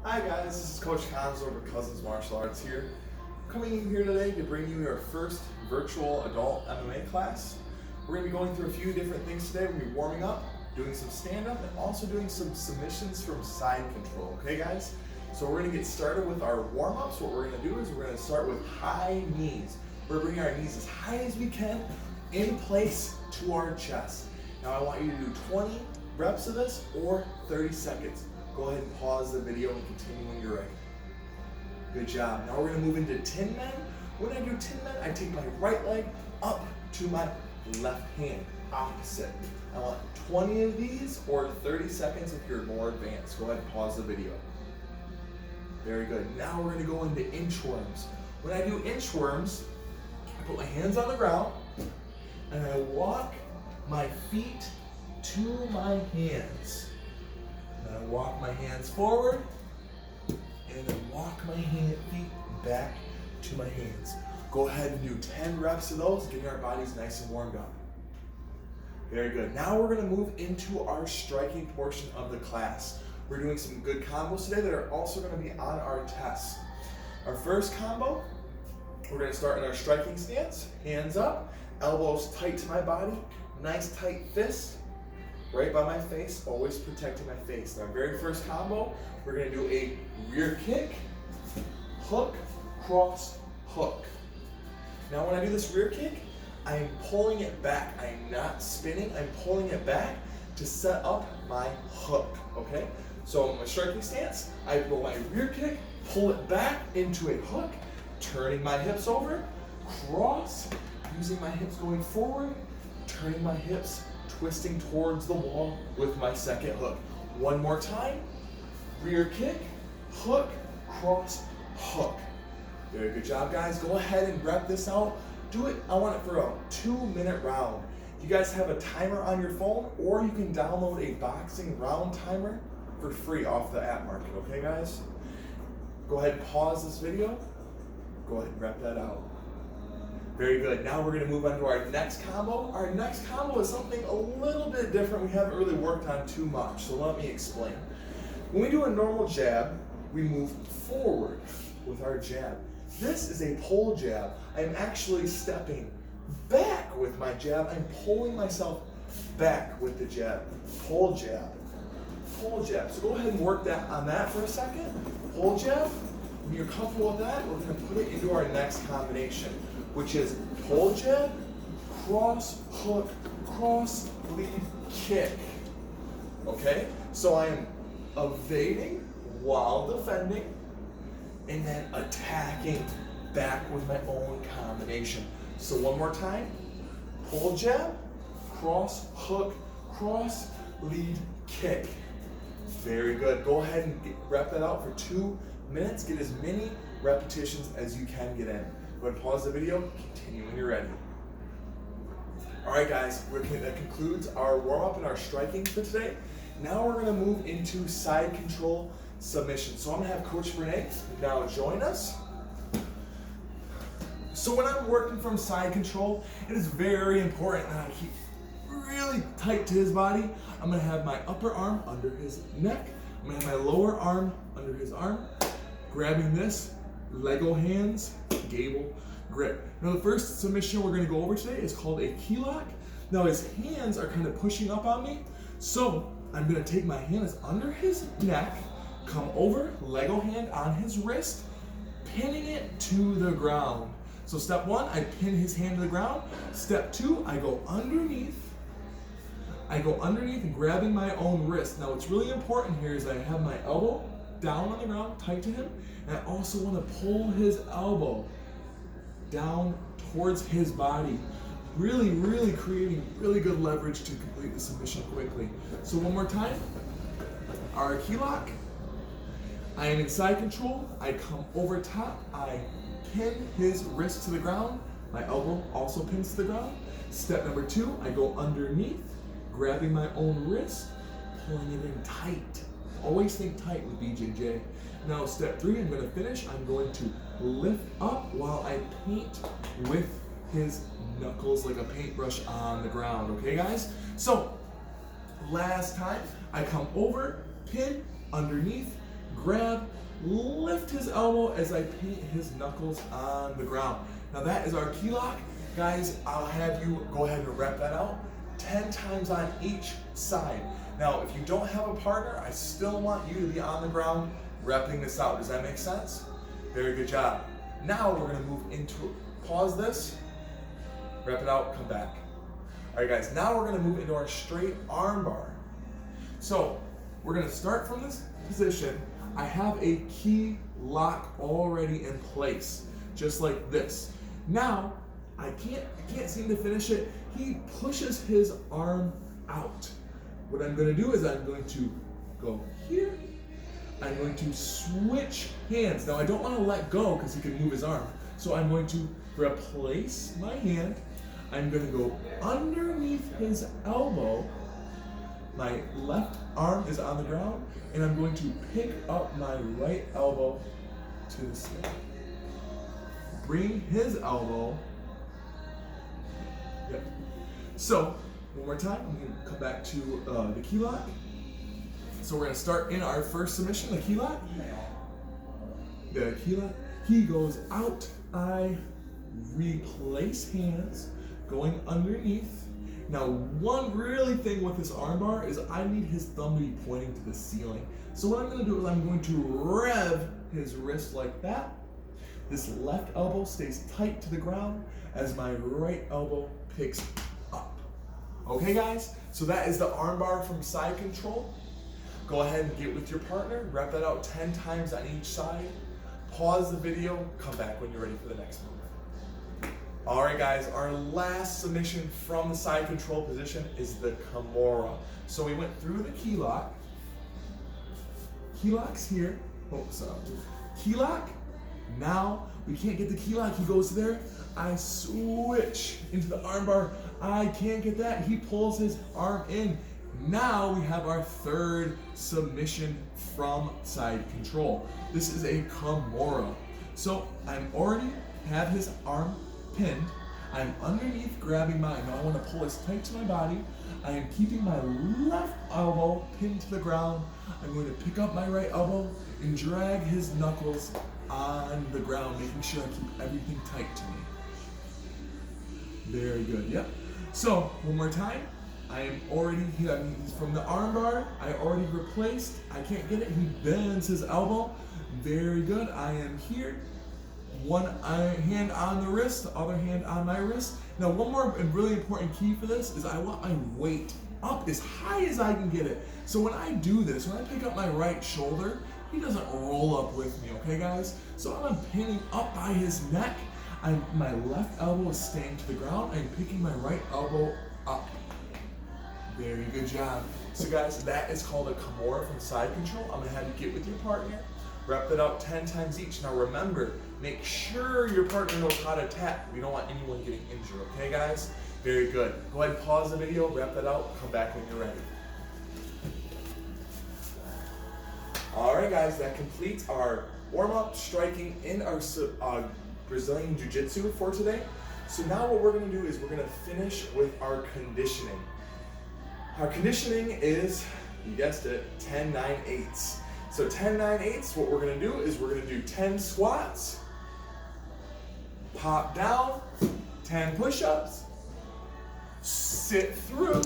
Hi guys, this is Coach Cons over at Cousins Martial Arts here. Coming in here today to bring you your first virtual adult MMA class. We're going to be going through a few different things today. We're going to be warming up, doing some stand-up, and also doing some submissions from side control. Okay guys? So we're going to get started with our warm-ups. What we're going to do is we're going to start with high knees. We're bringing our knees as high as we can in place to our chest. Now I want you to do 20 reps of this or 30 seconds. Go ahead and pause the video and continue when you're ready. Good job. Now we're going to move into 10 men. When I do 10 men, I take my right leg up to my left hand, opposite. I want 20 of these or 30 seconds if you're more advanced. Go ahead and pause the video. Very good. Now we're going to go into inchworms. When I do inchworms, I put my hands on the ground and I walk my feet to my hands. And I walk my hands forward and then walk my feet back to my hands. Go ahead and do 10 reps of those, getting our bodies nice and warmed up. Very good. Now we're going to move into our striking portion of the class. We're doing some good combos today that are also going to be on our test. Our first combo, we're going to start in our striking stance. Hands up, elbows tight to my body, nice tight fist. Right by my face, always protecting my face. Our very first combo, we're going to do a rear kick, hook, cross, hook. Now when I do this rear kick, I am pulling it back. I am not spinning, I'm pulling it back to set up my hook, okay? So in my striking stance, I go my rear kick, pull it back into a hook, turning my hips over, cross, using my hips going forward, turning my hips, twisting towards the wall with my second hook. One more time, rear kick, hook, cross, hook. Very good job, guys. Go ahead and rep this out. Do it, I want it for a 2-minute round. You guys have a timer on your phone, or you can download a boxing round timer for free off the app market, okay guys? Go ahead and pause this video. Go ahead and rep that out. Very good. Now we're going to move on to our next combo. Our next combo is something a little bit different we haven't really worked on too much, so let me explain. When we do a normal jab, we move forward with our jab. This is a pull jab. I'm actually stepping back with my jab. I'm pulling myself back with the jab. Pull jab. Pull jab. So go ahead and work on that for a second. Pull jab. When you're comfortable with that, we're going to put it into our next combination, which is pull jab, cross, hook, cross, lead, kick. Okay? So I am evading while defending and then attacking back with my own combination. So one more time, pull jab, cross, hook, cross, lead, kick. Very good. Go ahead and rep that out for 2 minutes. Get as many repetitions as you can get in. Go ahead and pause the video, continue when you're ready. All right guys, that concludes our warm-up and our striking for today. Now we're going to move into side control submission. So I'm going to have Coach Renee now join us. So when I'm working from side control, it is very important that I keep really tight to his body. I'm going to have my upper arm under his neck. I'm going to have my lower arm under his arm. Grabbing this, Lego hands, gable grip. Now the first submission we're going to go over today is called a key lock. Now his hands are kind of pushing up on me, so I'm going to take my hands under his neck, come over, Lego hand on his wrist, pinning it to the ground. So step 1, I pin his hand to the ground. Step 2, I go underneath and grabbing my own wrist. Now what's really important here is I have my elbow down on the ground, tight to him, and I also want to pull his elbow down towards his body. Really, really creating really good leverage to complete the submission quickly. So one more time, our key lock. I am in side control, I come over top, I pin his wrist to the ground, my elbow also pins to the ground. Step number 2, I go underneath, grabbing my own wrist, pulling it in tight. Always think tight with BJJ. Now step 3, I'm going to finish. I'm going to lift up while I paint with his knuckles like a paintbrush on the ground. Okay guys? So last time, I come over, pin, underneath, grab, lift his elbow as I paint his knuckles on the ground. Now that is our key lock. Guys, I'll have you go ahead and rep that out 10 times on each side. Now, if you don't have a partner, I still want you to be on the ground repping this out. Does that make sense? Very good job. Now we're gonna move into, pause this, rep it out, come back. All right guys, now we're gonna move into our straight arm bar. So we're gonna start from this position. I have a key lock already in place, just like this. Now, I can't seem to finish it. He pushes his arm out. What I'm gonna do is I'm going to go here. I'm going to switch hands. Now I don't wanna let go because he can move his arm. So I'm going to replace my hand. I'm gonna go underneath his elbow. My left arm is on the ground, and I'm going to pick up my right elbow to the side. Bring his elbow. Yep. So, one more time, I'm going to come back to the key lock. So we're going to start in our first submission, the key lock. The key lock, he goes out, I replace hands, going underneath. Now, one really thing with this arm bar is I need his thumb to be pointing to the ceiling. So what I'm going to do is I'm going to rev his wrist like that. This left elbow stays tight to the ground as my right elbow picks up. Okay guys, so that is the arm bar from Side Control. Go ahead and get with your partner, rep that out 10 times on each side. Pause the video, come back when you're ready for the next movement. All right guys, our last submission from the Side Control position is the Kimura. So we went through the key lock. Key lock's here. Oh, sorry. Key lock. Now we can't get the key lock. He goes there. I switch into the arm bar. I can't get that. He pulls his arm in. Now we have our third submission from Side Control. This is a Kimura. So I'm already have his arm pinned. I'm underneath grabbing mine. Now I want to pull as tight to my body. I am keeping my left elbow pinned to the ground. I'm going to pick up my right elbow and drag his knuckles on the ground, making sure I keep everything tight to me. Very good, yep. So, one more time. I am already, he's from the arm bar, I already replaced. I can't get it, he bends his elbow. Very good, I am here. One hand on the wrist, the other hand on my wrist. Now one more and really important key for this is I want my weight up as high as I can get it. So when I do this, when I pick up my right shoulder, he doesn't roll up with me, okay guys? So I'm pinning up by his neck. My left elbow is staying to the ground. I'm picking my right elbow up. Very good job. So guys, that is called a Kimura from Side Control. I'm gonna have you get with your partner, rep it out 10 times each. Now remember, make sure your partner knows how to tap. We don't want anyone getting injured, okay guys? Very good. Go ahead and pause the video, wrap that out, come back when you're ready. All right guys, that completes our warm-up striking in our Brazilian Jiu-Jitsu for today. So now what we're gonna do is we're gonna finish with our conditioning. Our conditioning is, you guessed it, 10-9-8s. So 10-9-8s, what we're gonna do is we're gonna do 10 squats, pop down, 10 push-ups, sit through,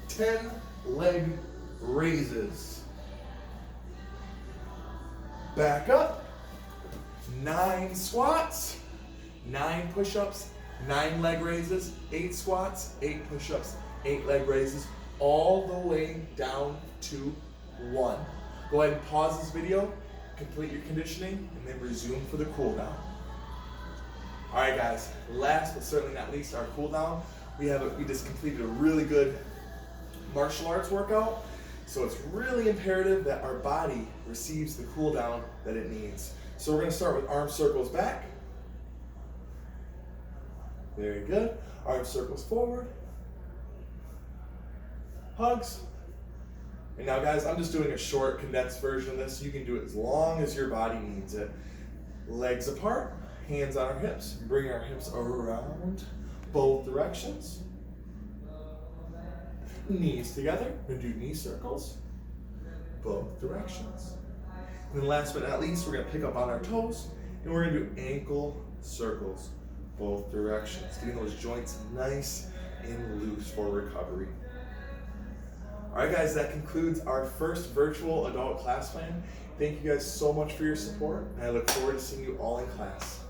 10 leg raises. Back up, 9 squats, 9 push-ups, 9 leg raises, 8 squats, 8 push-ups, 8 leg raises, all the way down to 1. Go ahead and pause this video, complete your conditioning, and then resume for the cool down. All right guys, last but certainly not least, our cool down. We just completed a really good martial arts workout. So it's really imperative that our body receives the cool down that it needs. So we're gonna start with arm circles back. Very good. Arm circles forward. Hugs. And now guys, I'm just doing a short condensed version of this. You can do it as long as your body needs it. Legs apart, hands on our hips. Bring our hips around both directions. Knees together. We're gonna do knee circles, both directions. And then last but not least, we're gonna pick up on our toes and we're gonna do ankle circles, both directions, getting those joints nice and loose for recovery. All right, guys, that concludes our first virtual adult class plan. Thank you guys so much for your support, and I look forward to seeing you all in class.